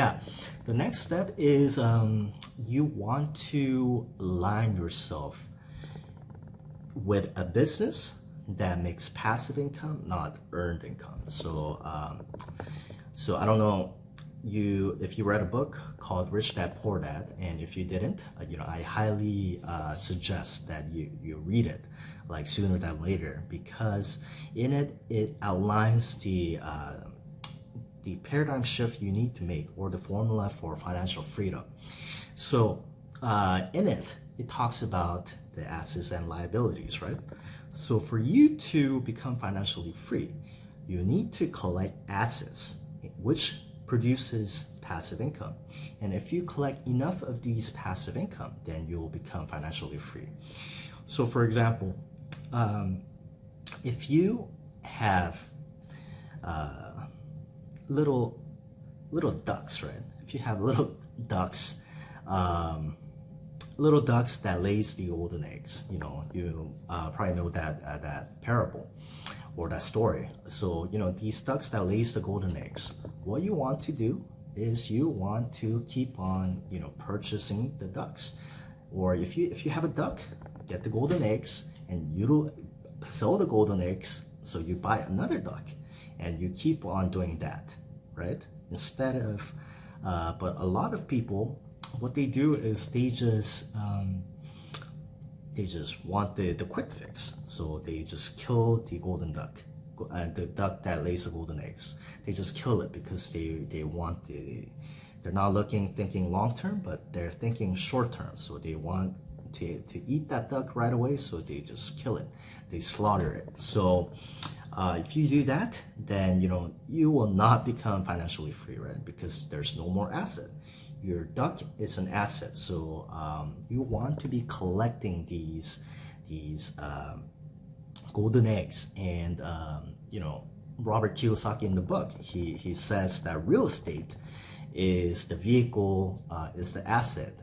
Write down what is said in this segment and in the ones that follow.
yeah, the next step is you want to align yourself with a business that makes passive income, not earned income. So I don't know if you read a book called Rich Dad Poor Dad, and if you didn't, I highly suggest that you read it, like sooner than later, because in it outlines the paradigm shift you need to make, or the formula for financial freedom. So in it talks about the assets and liabilities, right? So for you to become financially free, you need to collect assets, which produces passive income. And if you collect enough of these passive income, then you will become financially free. So for example, if you have little ducks, right? If you have little ducks that lays the golden eggs, you probably know that parable or that story. So these ducks that lays the golden eggs, what you want to do is you want to keep on purchasing the ducks. Or if you have a duck, get the golden eggs and you sell the golden eggs, so you buy another duck and you keep on doing that, right? Instead of but a lot of people, what they do is they just want the quick fix. So they just kill the golden duck, the duck that lays the golden eggs. They just kill it because they want they're not thinking long term, but they're thinking short term. So they want to eat that duck right away, so they just kill it. They slaughter it. So if you do that, then you will not become financially free, right? Because there's no more asset. Your duck is an asset, so you want to be collecting these golden eggs. And Robert Kiyosaki in the book, he says that real estate is the vehicle, is the asset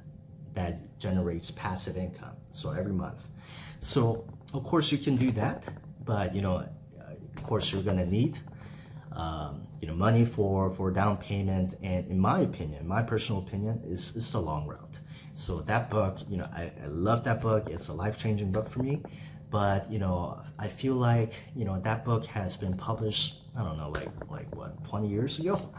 that generates passive income. So every month. So of course you can do that, but of course you're gonna need money for down payment. And in my opinion, my personal opinion, is the long route. So that book, I love that book. It's a life-changing book for me. But I feel like that book has been published, I don't know, like what, 20 years ago.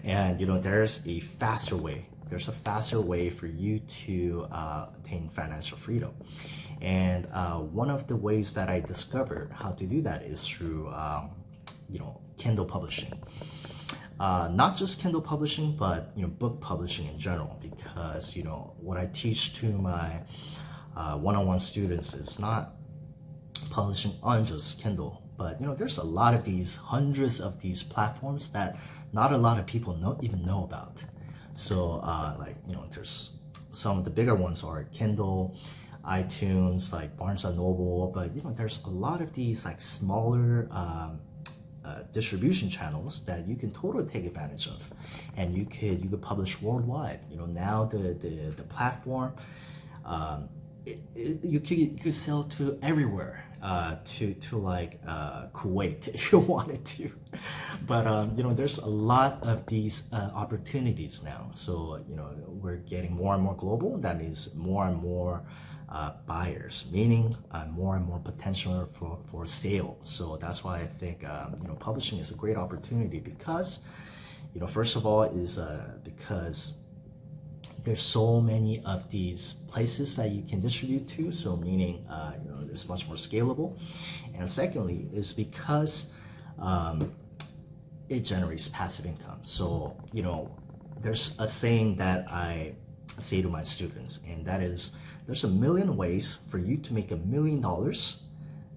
And there's a faster way. There's a faster way for you to attain financial freedom. And one of the ways that I discovered how to do that is through Kindle publishing. Not just Kindle publishing, but book publishing in general, because what I teach to my one-on-one students is not publishing on just Kindle, but there's a lot of hundreds of these platforms that not a lot of people even know about. So there's some of the bigger ones are Kindle, iTunes, like Barnes and Noble, but there's a lot of these like smaller distribution channels that you can totally take advantage of, and you could publish worldwide. Now the platform, you could sell to everywhere, to like Kuwait if you wanted to. But there's a lot of these opportunities now. So we're getting more and more global. That means more and more buyers, meaning more and more potential for sale. So that's why I think publishing is a great opportunity, because first of all is because there's so many of these places that you can distribute to, so meaning it's much more scalable. And secondly is because it generates passive income. So there's a saying that I say to my students, and that is, there's a million ways for you to make $1 million,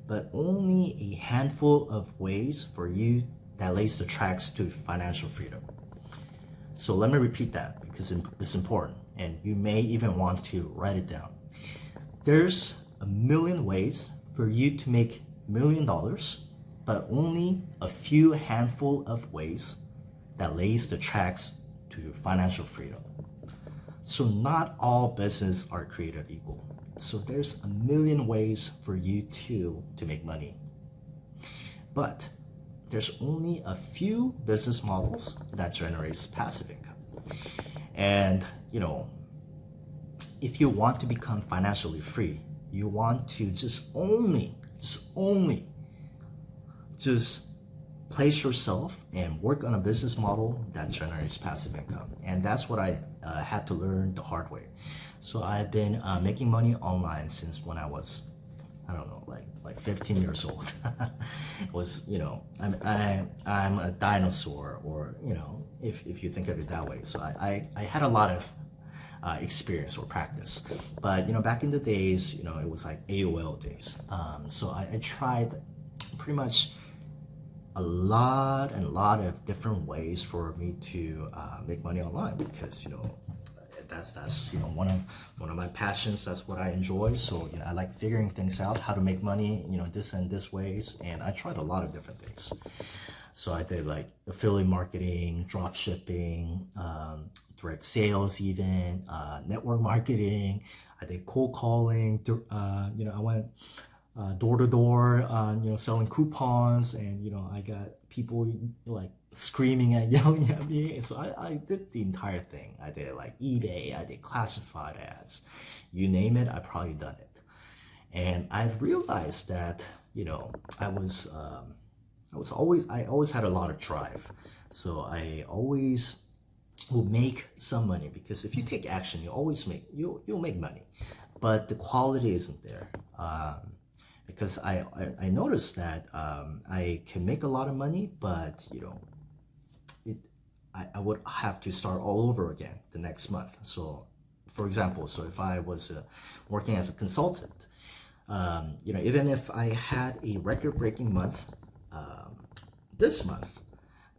but only a handful of ways for you that lays the tracks to financial freedom. So let me repeat that, because it's important, and you may even want to write it down. There's a million ways for you to make $1 million, but only a few handful of ways that lays the tracks to financial freedom. So not all businesses are created equal. So there's a million ways for you to make money. But there's only a few business models that generates passive income. And if you want to become financially free, you want to just place yourself and work on a business model that generates passive income. And that's what I had to learn the hard way. So I've been making money online since when I was, I don't know, like 15 years old. It was, I'm a dinosaur, or if you think of it that way. So I had a lot of experience or practice, but back in the days, it was like AOL days. So I tried pretty much a lot of different ways for me to make money online, because that's one of my passions. That's what I enjoy. So I like figuring things out, how to make money this and this ways, and I tried a lot of different things. So I did like affiliate marketing, drop shipping, direct sales, even network marketing. I did cold calling. I went door to door, selling coupons, and I got people like screaming and yelling at me. So I did the entire thing. I did like eBay, I did classified ads, you name it, I probably done it. And I've realized that I always had a lot of drive. So I always will make some money, because if you take action, you'll make money, but the quality isn't there. Because I noticed that I can make a lot of money, but I would have to start all over again the next month. So for example, so if I was working as a consultant, even if I had a record-breaking month this month,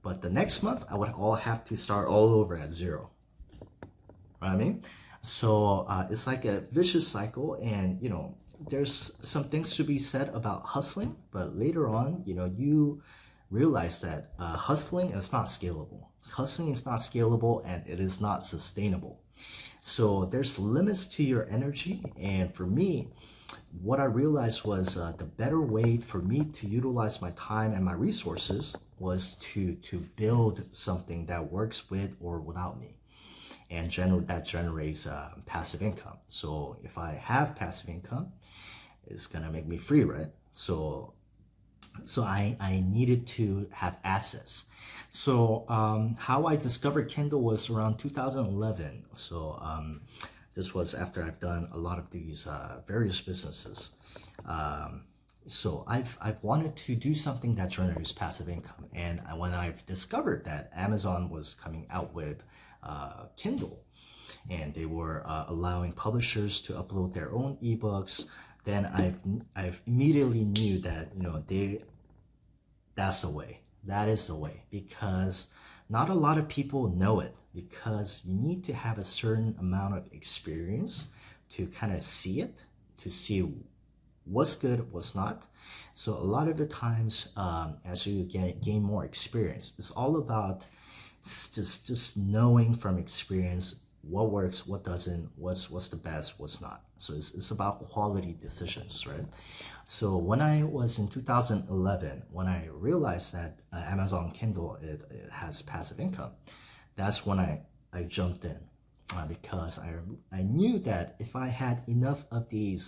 but the next month I would all have to start all over at zero. Right? I mean, so it's like a vicious cycle, and there's some things to be said about hustling, but later on, you realize that hustling is not scalable. Hustling is not scalable, and it is not sustainable. So there's limits to your energy. And for me, what I realized was the better way for me to utilize my time and my resources was to build something that works with or without me, and that generates passive income. So if I have passive income, it's gonna make me free, right? So I needed to have assets. So how I discovered Kindle was around 2011. So this was after I've done a lot of these various businesses. So I've wanted to do something that generates passive income, and when I've discovered that Amazon was coming out with Kindle, and they were allowing publishers to upload their own ebooks, then I've immediately knew that that's the way. That is the way, because not a lot of people know it, because you need to have a certain amount of experience to kind of see it, to see what's good, what's not. So a lot of the times, as you gain more experience, it's all about just knowing from experience what works, what doesn't, what's the best, what's not. So it's about quality decisions, right? So when I was in 2011, when I realized that Amazon Kindle, it has passive income, that's when I jumped in, because I knew that if I had enough of these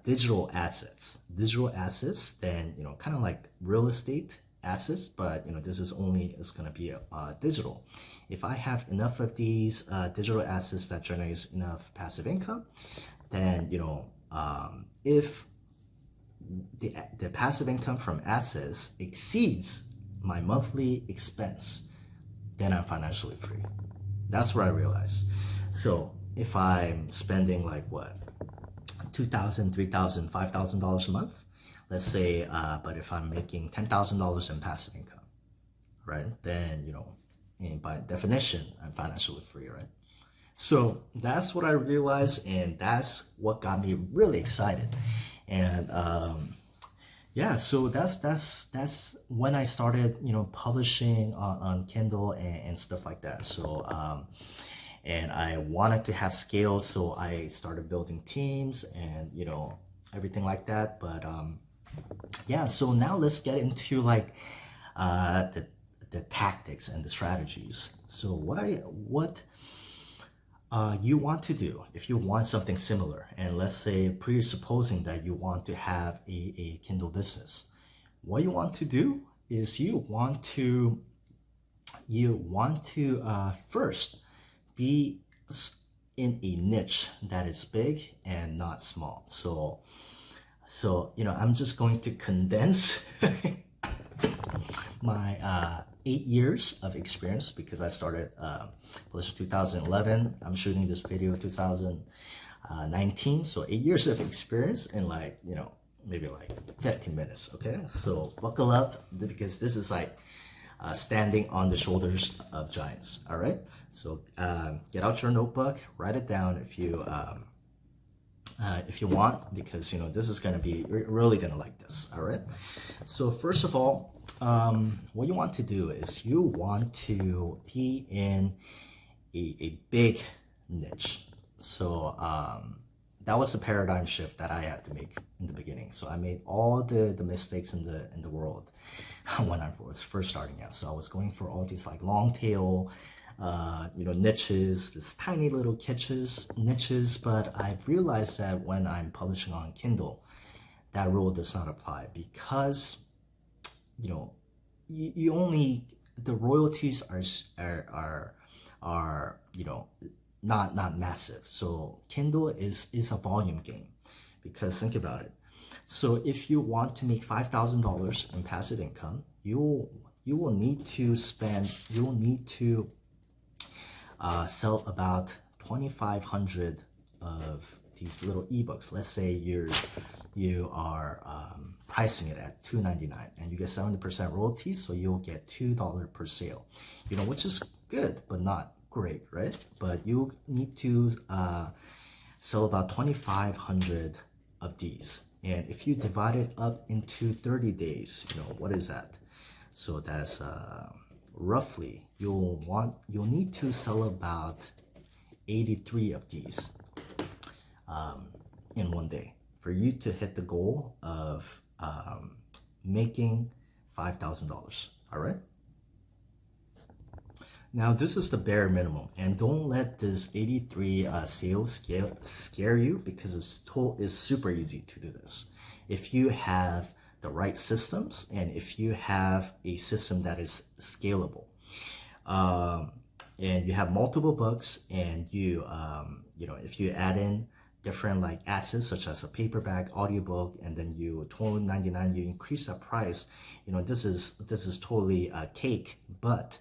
digital assets, then kind of like real estate assets, but this is going to be digital. If I have enough of these digital assets that generates enough passive income, then if the passive income from assets exceeds my monthly expense, then I'm financially free. That's what I realized. So if I'm spending like what, $2,000, $3,000, $5,000 a month, let's say, but if I'm making $10,000 in passive income, right, then and by definition, I'm financially free, right? So that's what I realized, and that's what got me really excited. And yeah, so that's when I started publishing on Kindle and stuff like that. So and I wanted to have scale, so I started building teams and everything like that. But yeah, so now let's get into like the the tactics and the strategies. So what you want to do if you want something similar, and let's say presupposing that you want to have a Kindle business, what you want to do is you want to first be in a niche that is big and not small. So I'm just going to condense my 8 years of experience, because I started publishing 2011. I'm shooting this video 2019, so 8 years of experience in maybe 15 minutes. Okay, so buckle up, because this is standing on the shoulders of giants. All right, so get out your notebook, write it down if you want, because this is going to be, you're really going to like this. All right, so first of all, what you want to do is you want to be in a big niche. So that was a paradigm shift that I had to make in the beginning. So I made all the mistakes in the world when I was first starting out. So I was going for all these long tail niches, this tiny little niches, but I've realized that when I'm publishing on Kindle, that rule does not apply, because you only, the royalties are not massive. So Kindle is a volume game, because think about it. So if you want to make $5,000 in passive income, you will need to sell about 2,500 of these little ebooks. Let's say you are pricing it at $2.99, and you get 70% royalties, so you'll get $2 per sale. Which is good, but not great, right? But you need to sell about 2,500 of these, and if you divide it up into 30 days, what is that? So that's roughly you'll need to sell about 83 of these in one day for you to hit the goal of making $5,000. All right. Now this is the bare minimum, and don't let this 83 sales scare you, because it's super easy to do this if you have the right systems, and if you have a system that is scalable, and you have multiple books, and if you add in different assets such as a paperback, audiobook, and then you $12.99, you increase the price. This is totally a cake. But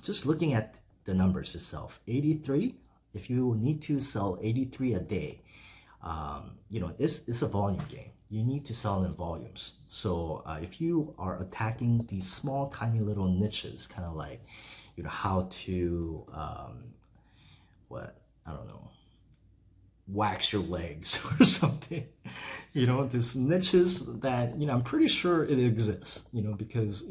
just looking at the numbers itself, 83. If you need to sell 83 a day, it's a volume game. You need to sell in volumes. So if you are attacking these small, tiny little niches, kind of how to wax your legs or something, these niches that I'm pretty sure it exists, because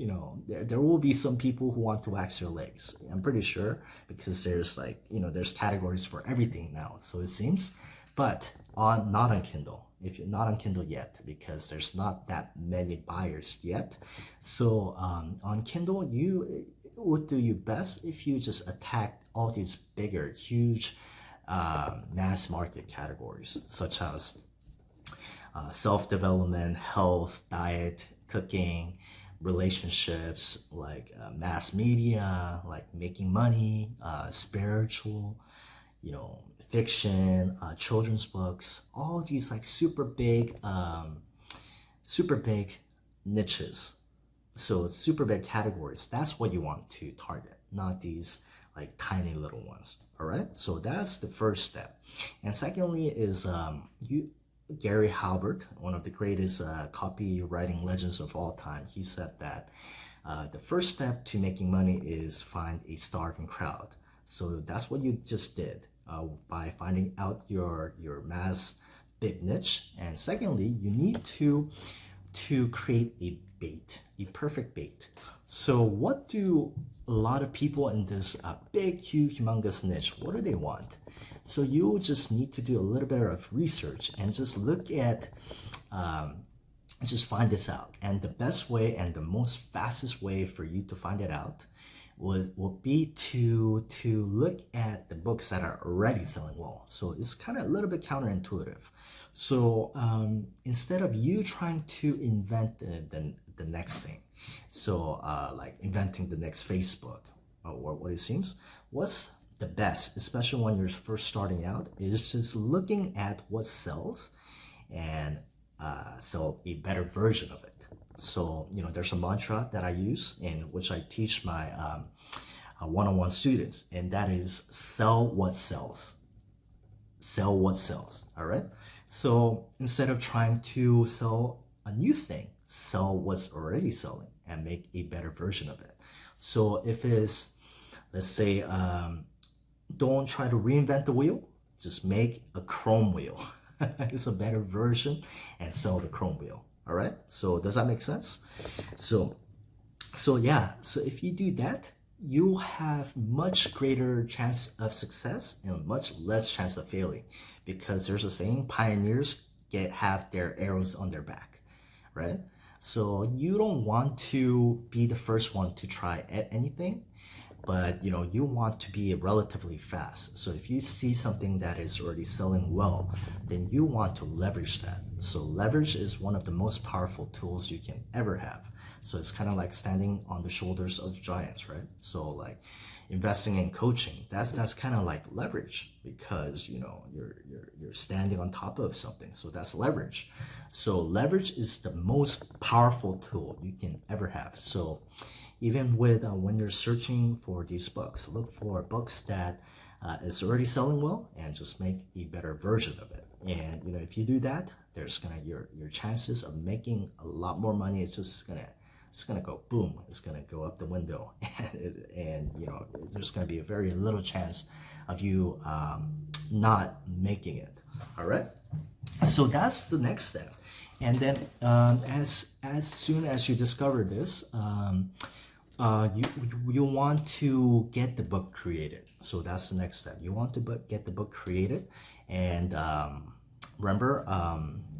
there will be some people who want to wax your legs. I'm pretty sure, because there's there's categories for everything now, so it seems. But not on Kindle. If you're not on Kindle yet, because there's not that many buyers yet. So on Kindle, you would do your best if you just attack all these bigger, huge mass market categories, such as self-development, health, diet, cooking, relationships, mass media, making money, spiritual, fiction, children's books, all these super big niches. So super big categories. That's what you want to target, not these tiny little ones. All right, so that's the first step. And secondly is Gary Halbert, one of the greatest copywriting legends of all time. He said that the first step to making money is find a starving crowd. So that's what you just did by finding out your mass big niche. And secondly, you need to create a bait, a perfect bait. So what do a lot of people in this big, huge, humongous niche, what do they want? So you just need to do a little bit of research and just look at just find this out. And the best way and the most fastest way for you to find it out will be to look at the books that are already selling well. So it's kind of a little bit counterintuitive. So instead of you trying to invent the next thing, so like inventing the next Facebook or what it seems, what's the best, especially when you're first starting out, is just looking at what sells and sell a better version of it. So, there's a mantra that I use in which I teach my one-on-one students, and that is sell what sells. Sell what sells, all right? So instead of trying to sell a new thing, sell what's already selling and make a better version of it. So if it's, let's say, don't try to reinvent the wheel, just make a chrome wheel. It's a better version and sell the chrome wheel. All right, so does that make sense? So yeah, so if you do that, you have much greater chance of success and much less chance of failing, because there's a saying, pioneers have their arrows on their back, right? So you don't want to be the first one to try anything, but you want to be relatively fast. So if you see something that is already selling well, then you want to leverage that. So leverage is one of the most powerful tools you can ever have. So it's kind of like standing on the shoulders of giants, right? So like investing in coaching, that's kind of like leverage, because you're standing on top of something. So that's leverage. So leverage is the most powerful tool you can ever have. So even with when you're searching for these books, look for books that is already selling well and just make a better version of it. And if you do that, there's your chances of making a lot more money. It's gonna go boom. It's gonna go up the window, and there's gonna be a very little chance of you not making it. All right. So that's the next step. And then as soon as you discover this, you want to get the book created. So that's the next step. You want to get the book created, and remember,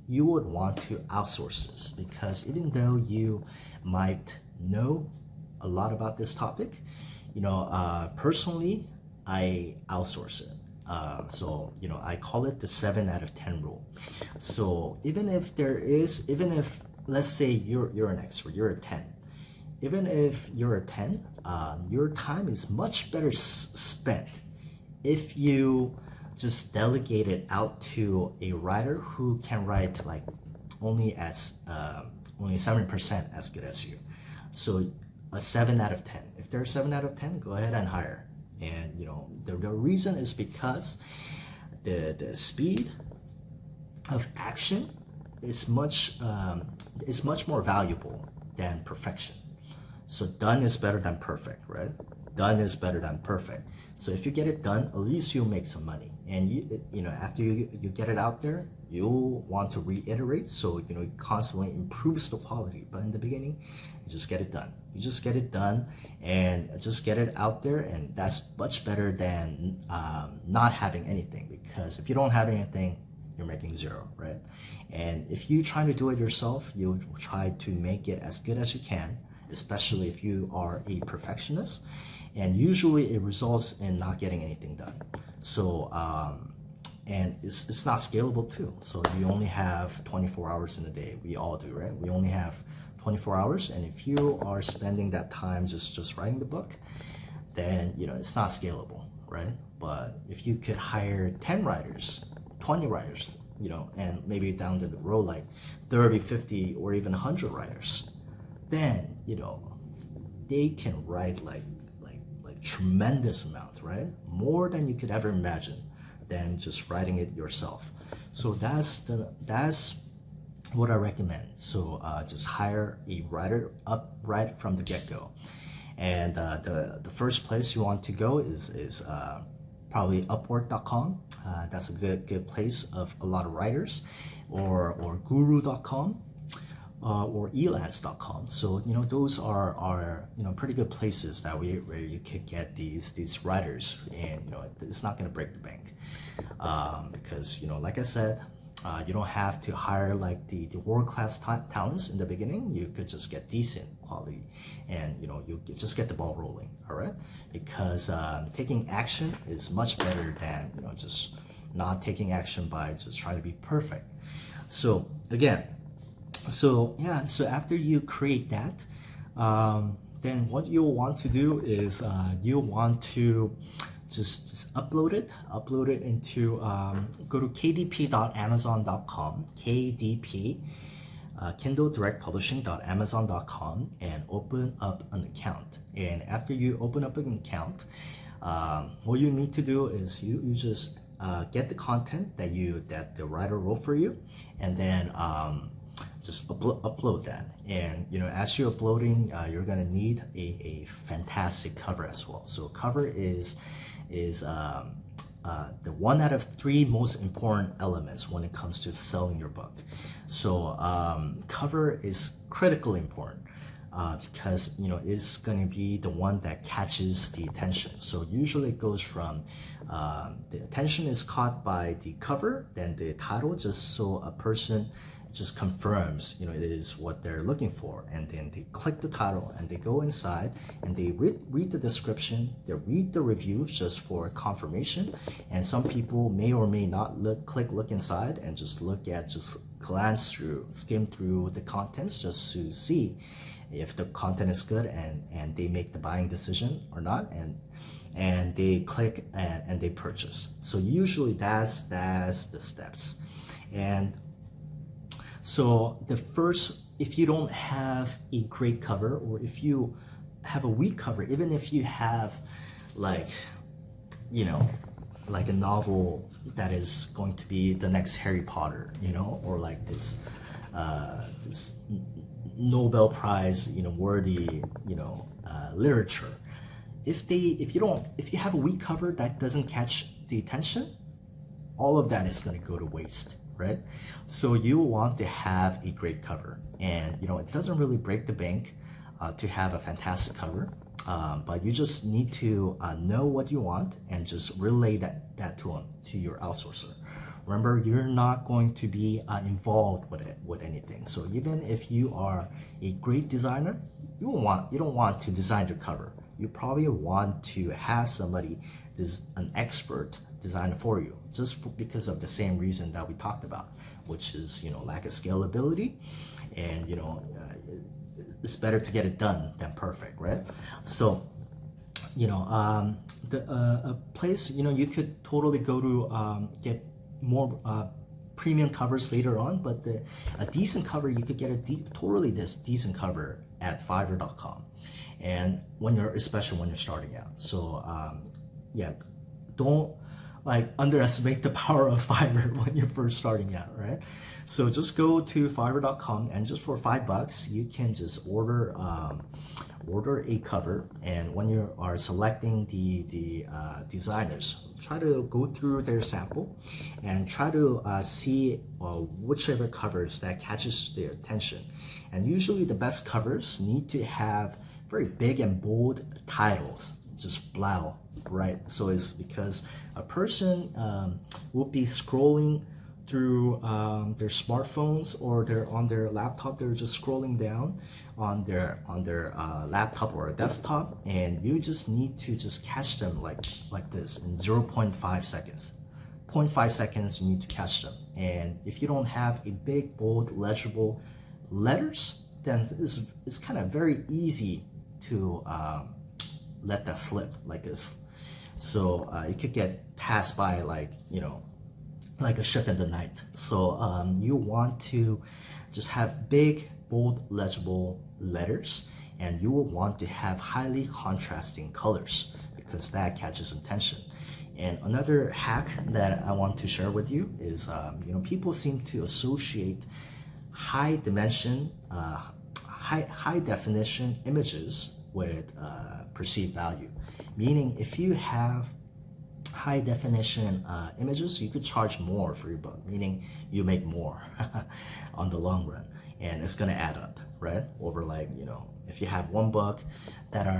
you would want to outsource this, because even though you might know a lot about this topic, personally, I outsource it. So I call it the 7 out of 10 rule. So even if let's say you're an expert, you're a 10. Even if you're a 10, your time is much better spent if you just delegate it out to a writer who can write like only 7% as good as you. So a 7 out of 10. If they're 7 out of 10, go ahead and hire. And the reason is because the speed of action is much more valuable than perfection. So done is better than perfect, right? Done is better than perfect. So if you get it done, at least you'll make some money. And after you get it out there, you'll want to reiterate, so it constantly improves the quality. But in the beginning, you just get it done. You just get it done and just get it out there, and that's much better than not having anything. Because if you don't have anything, you're making zero, right? And if you try to do it yourself, you'll try to make it as good as you can, especially if you are a perfectionist, and usually it results in not getting anything done. So and it's not scalable too. So you only have 24 hours in a day. We all do, right? We only have 24 hours, and if you are spending that time just writing the book, then it's not scalable, right? But if you could hire 10 writers, 20 writers, and maybe down the road like 30, 50, or even 100 writers, then they can write like tremendous amount, right? More than you could ever imagine, than just writing it yourself. So that's what I recommend. So just hire a writer up right from the get-go. And the first place you want to go is probably Upwork.com. That's a good place of a lot of writers, or Guru.com. Or elance.com. So those are pretty good places where you could get these writers, and it's not going to break the bank, because like I said, You don't have to hire like the world-class talents in the beginning. You could just get decent quality, and you just get the ball rolling. All right, because taking action is much better than just not taking action by just trying to be perfect. So again, so yeah, so after you create that, then what you'll want to do is you'll want to just upload it into go to kdp.amazon.com, kdp Kindle Direct Publishing.amazon.com, and open up an account. And after you open up an account, what you need to do is you just get the content that the writer wrote for you, and then just upload that. And as you're uploading, you're gonna need a fantastic cover as well. So cover is the one out of three most important elements when it comes to selling your book. So cover is critically important because it's going to be the one that catches the attention. So usually it goes from the attention is caught by the cover, then the title, just so a person just confirms it is what they're looking for, and then they click the title and they go inside and they read the description, they read the reviews just for confirmation. And some people may or may not look inside and just glance through, skim through the contents just to see if the content is good, and they make the buying decision or not, and they click and they purchase. So usually that's the steps. And so the first, if you don't have a great cover, or if you have a weak cover, even if you have like a novel that is going to be the next Harry Potter, or like this Nobel Prize worthy literature, if you have a weak cover that doesn't catch the attention, all of that is going to go to waste, right? So you want to have a great cover, and it doesn't really break the bank to have a fantastic cover, but you just need to know what you want and just relay that to your outsourcer. Remember, you're not going to be involved with anything. So even if you are a great designer, you don't want to design your cover. You probably want to have somebody, an expert, design for you, because of the same reason that we talked about, which is lack of scalability, and it's better to get it done than perfect, right? So a place you could totally go to get more premium covers later on, but a decent cover, you could get totally decent cover at Fiverr.com, and especially when you're starting out. So yeah, don't underestimate the power of Fiverr when you're first starting out, right? So just go to Fiverr.com, and just for $5 you can just order a cover. And when you are selecting the designers, try to go through their sample and try to see whichever covers that catches their attention. And usually the best covers need to have very big and bold titles, just blow, right? So it's because a person will be scrolling through their smartphones, or they're on their laptop, they're just scrolling down on their laptop or desktop, and you just need to just catch them like this in 0.5 seconds. 0.5 seconds, you need to catch them. And if you don't have a big, bold, legible letters, then it's kind of very easy to let that slip like this. So it could get passed by like a ship in the night. So you want to just have big, bold, legible letters, and you will want to have highly contrasting colors because that catches attention. And another hack that I want to share with you is people seem to associate high definition images with perceived value. Meaning, if you have high definition images, you could charge more for your book, meaning you make more on the long run, and it's gonna add up, right? Over if you have one book that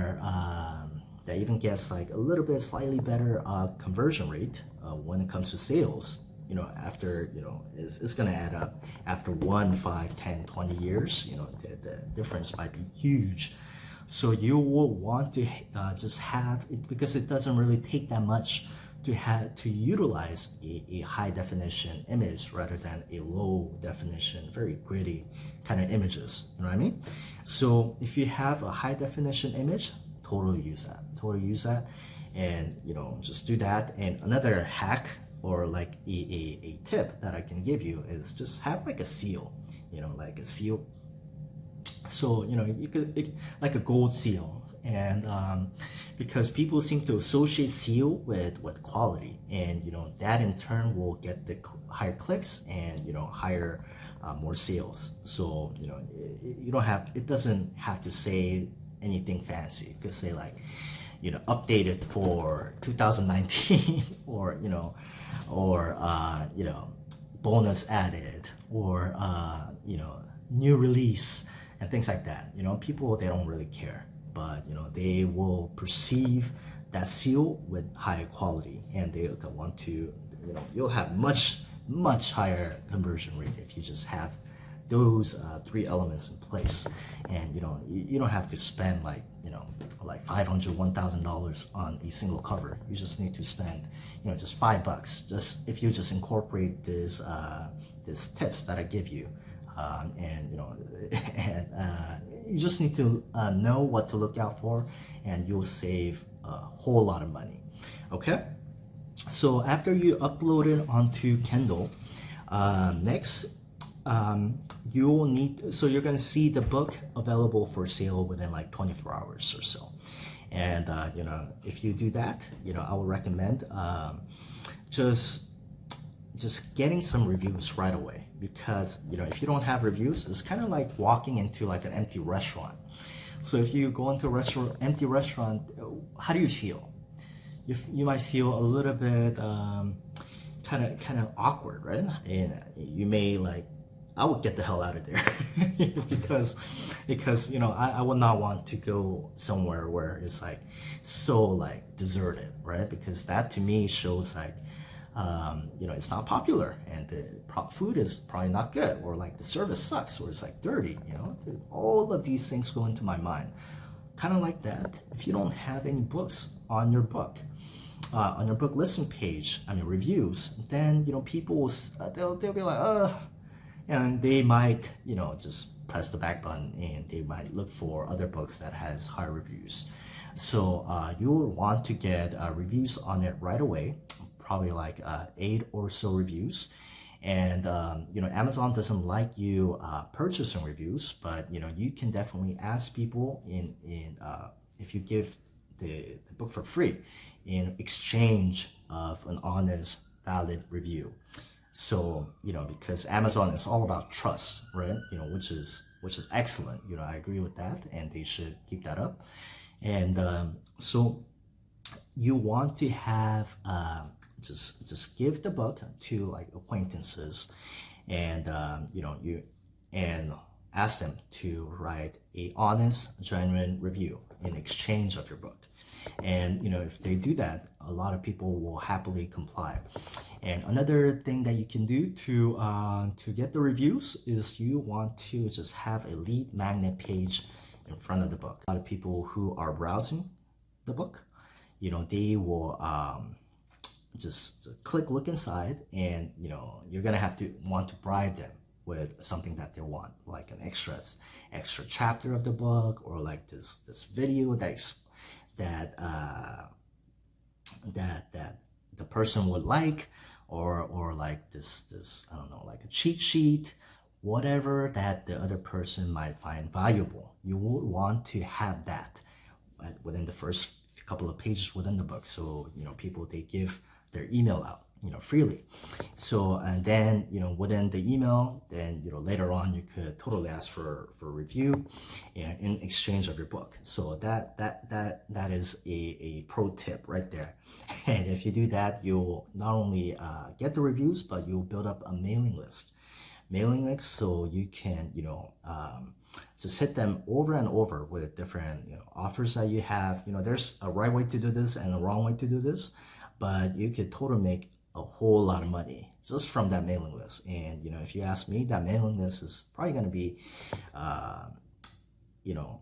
even gets like a little bit slightly better conversion rate when it comes to sales, after, it's going to add up after 1, 5, 10, 20 years. The difference might be huge. So you will want to just have it, because it doesn't really take that much to utilize a high definition image rather than a low definition, very gritty kind of images. You know what I mean? So if you have a high definition image, totally use that, and just do that. And another hack, or like a tip that I can give you, is just have like a seal, like a seal. So you could, like a gold seal. And because people seem to associate seal with quality, and that in turn will get the higher clicks and higher more sales. So you don't have, it doesn't have to say anything fancy. It could say like updated for 2019 or bonus added, or new release, and things like that. People, they don't really care, but they will perceive that seal with higher quality, and they want to, you'll have much higher conversion rate if you just have those 3 elements in place. And you don't have to spend like $500, $1,000 on a single cover. You just need to spend just $5, just if you just incorporate this tips that I give you. And you just need to know what to look out for, and you'll save a whole lot of money. Okay, so after you upload it onto Kindle, next you'll need, so you're going to see the book available for sale within like 24 hours or so. And if you do that, I would recommend just getting some reviews right away, because if you don't have reviews, it's kind of like walking into like an empty restaurant. So if you go into empty restaurant, how do you feel? You might feel a little bit kind of awkward, right? And you may like, I would get the hell out of there because I would not want to go somewhere where it's like so like deserted, right? Because that to me shows like it's not popular, and the food is probably not good, or like the service sucks, or it's like dirty. All of these things go into my mind. Kind of like that, if you don't have any books on your book listing page, reviews, then people will they'll be like, and they might just press the back button, and they might look for other books that has higher reviews. So you'll want to get reviews on it right away, probably like 8 or so reviews. And Amazon doesn't like you purchasing reviews, but you can definitely ask people if you give the book for free in exchange of an honest, valid review. So because Amazon is all about trust, right? Which is excellent. I agree with that, and they should keep that up. And so you want to have just give the book to like acquaintances, and you ask them to write a honest, genuine review in exchange of your book. And if they do that, a lot of people will happily comply. And another thing that you can do to get the reviews is you want to just have a lead magnet page in front of the book. A lot of people who are browsing the book, they will just look inside, and you're gonna have to want to bribe them with something that they want, like an extra chapter of the book, or like this video that the person would like, or like this I don't know, like a cheat sheet, whatever that the other person might find valuable. You would want to have that within the first couple of pages within the book. So people, they give their email out freely. So, and then within the email, then later on you could totally ask for a review in exchange of your book. So that is a pro tip right there. And if you do that, you'll not only get the reviews, but you'll build up a mailing list, so you can just hit them over and over with different offers that you have. There's a right way to do this and a wrong way to do this, but you could totally make a whole lot of money just from that mailing list. And if you ask me, that mailing list is probably going to be you know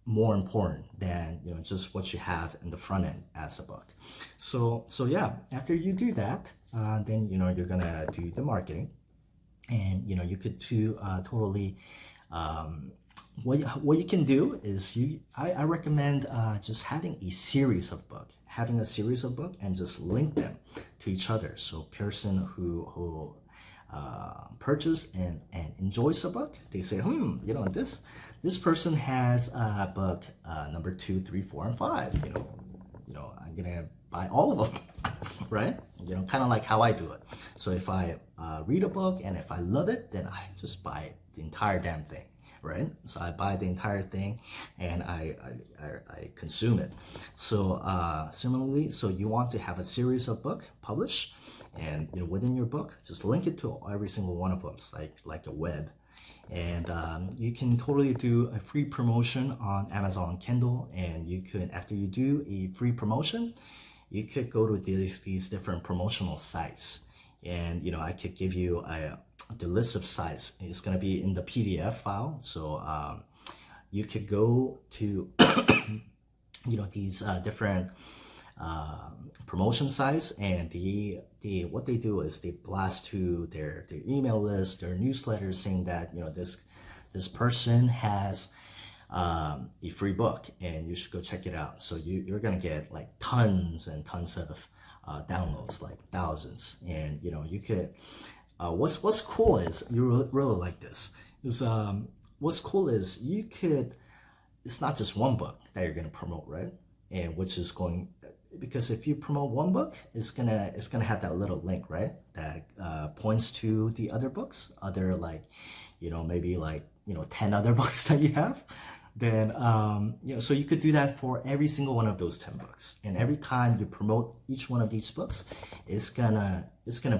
more important than just what you have in the front end as a book. So yeah, after you do that, then you're gonna do the marketing. And you could do totally what you can do is I recommend just having a series of book, and just link them to each other. So person who purchase and enjoys a book, they say, this person has book number 2, 3, 4, and 5. I'm gonna buy all of them, right? Kind of like how I do it. So if I read a book and if I love it, then I just buy the entire damn thing, right? So I buy the entire thing and I consume it. So similarly, so you want to have a series of book published, and within your book, just link it to every single one of them. It's like a web. And you can totally do a free promotion on Amazon Kindle. And you could, after you do a free promotion, you could go to these different promotional sites. And I could give you the list of sites. It's going to be in the PDF file. So you could go to these different promotion sites, and what they do is they blast to their email list, their newsletter, saying that this person has a free book and you should go check it out. So you're gonna get like tons and tons of downloads, like thousands. And you could what's cool is, you really like this is what's cool is you could, it's not just one book that you're gonna promote, right? And which is going, because if you promote one book, it's gonna have that little link, right, that points to the other books, other like maybe like 10 other books that you have. Then so you could do that for every single one of those 10 books. And every time you promote each one of these books, it's gonna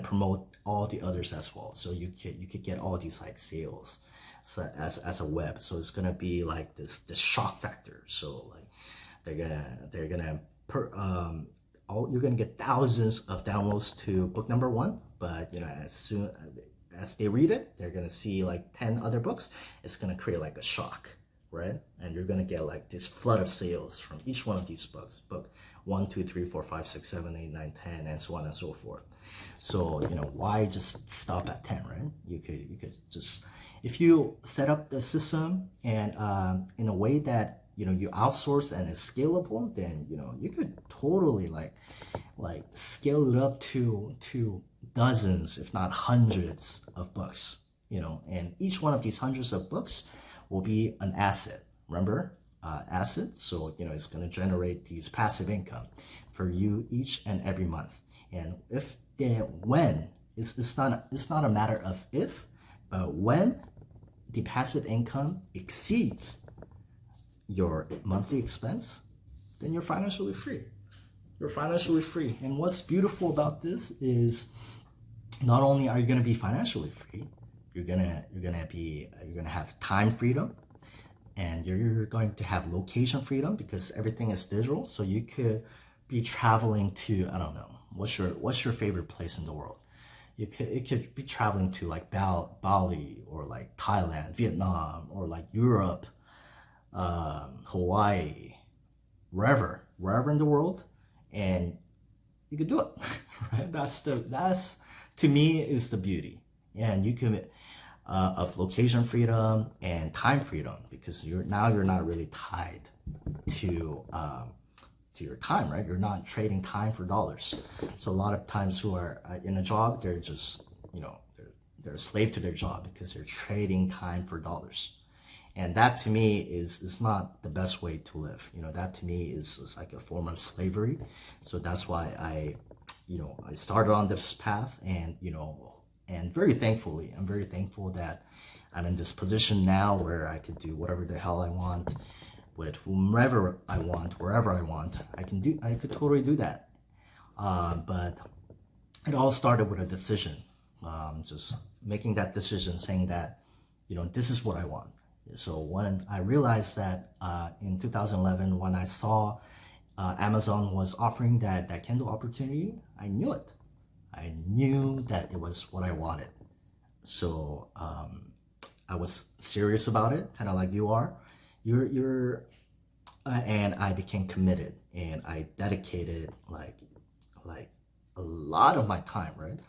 promote all the others as well. So you could get all these like sales, so as a web. So it's gonna be like the shock factor. So like they're gonna you're gonna get thousands of downloads to book number 1, but as soon as they read it, they're gonna see like 10 other books. It's gonna create like a shock, right? And you're gonna get like this flood of sales from each one of these books, book 1, 2, 3, 4, 5, 6, 7, 8, 9, 10, and so on and so forth. So why just stop at 10, right? You could just, if you set up the system and in a way that you outsource and it's scalable, then you could totally like scale it up to dozens, if not hundreds of books. And each one of these hundreds of books will be an asset. Remember, asset. So it's going to generate these passive income for you each and every month. And when it's not a matter of if, but when the passive income exceeds your monthly expense, then you're financially free. You're financially free. And what's beautiful about this is, not only are you going to be financially free, you're gonna have time freedom, and you're going to have location freedom, because everything is digital. So you could be traveling to, I don't know, what's your favorite place in the world? It could be traveling to like Bali, or like Thailand, Vietnam, or like Europe, Hawaii, wherever in the world, and you could do it. Right? That's to me is the beauty. And you can of location freedom and time freedom, because you're not really tied to your time, right? You're not trading time for dollars. So a lot of times who are in a job, they're just they're a slave to their job because they're trading time for dollars. And that to me is not the best way to live. That to me is like a form of slavery. So that's why I started on this path, and and I'm very thankful that I'm in this position now where I could do whatever the hell I want with whomever I want, wherever I want. I could totally do that. But it all started with a decision. Just making that decision, saying that, this is what I want. So when I realized that in 2011, when I saw Amazon was offering that Kindle opportunity, I knew it. I knew that it was what I wanted. So I was serious about it, kind of like you are. And I became committed, and I dedicated like a lot of my time, right?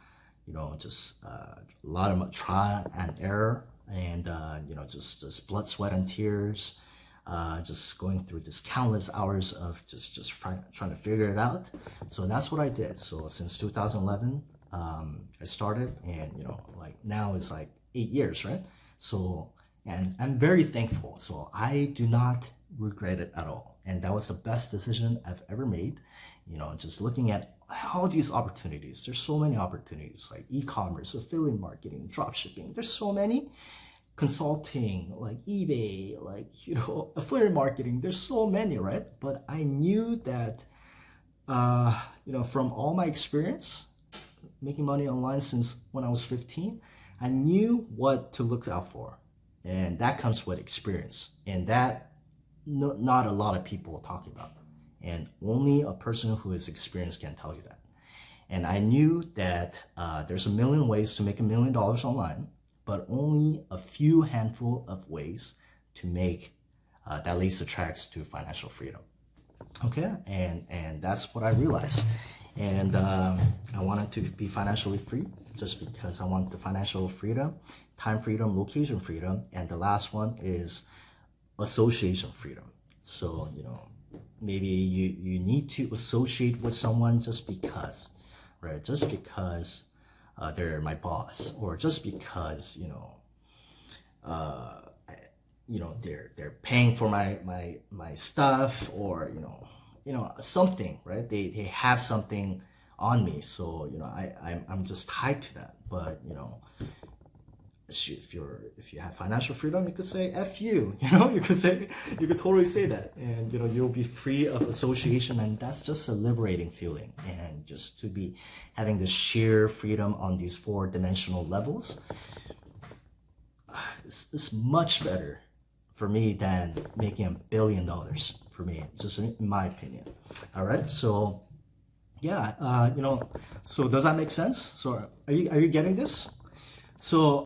Just a lot of trial and error, and just blood, sweat, and tears. Just going through this countless hours of just trying to figure it out. So that's what I did. So since 2011, I started, and like now it's like 8 years, right? So, and I'm very thankful. So I do not regret it at all. And that was the best decision I've ever made. Just looking at all these opportunities. There's so many opportunities like e-commerce, affiliate marketing, drop shipping. There's so many. Consulting, like eBay, like affiliate marketing. There's so many, right? But I knew that from all my experience making money online since when I was 15, I knew what to look out for. And that comes with experience. And that not a lot of people are talking about. And only a person who is experienced can tell you that. And I knew that there's a million ways to make $1 million online, but only a few handful of ways to make that leads the tracks to financial freedom. Okay, and that's what I realized. And I wanted to be financially free just because I want the financial freedom, time freedom, location freedom, and the last one is association freedom. So maybe you need to associate with someone just because, right? Just because they're my boss, or just because they're paying for my stuff, or something, right? They have something on me, so I'm just tied to that. But if you have financial freedom, you could say F you, you could totally say that, and you'll be free of association, and that's just a liberating feeling. And just to be having the sheer freedom on these 4-dimensional levels is much better for me than making $1 billion, for me, just in my opinion. All right, so yeah, so does that make sense? So are you getting this? So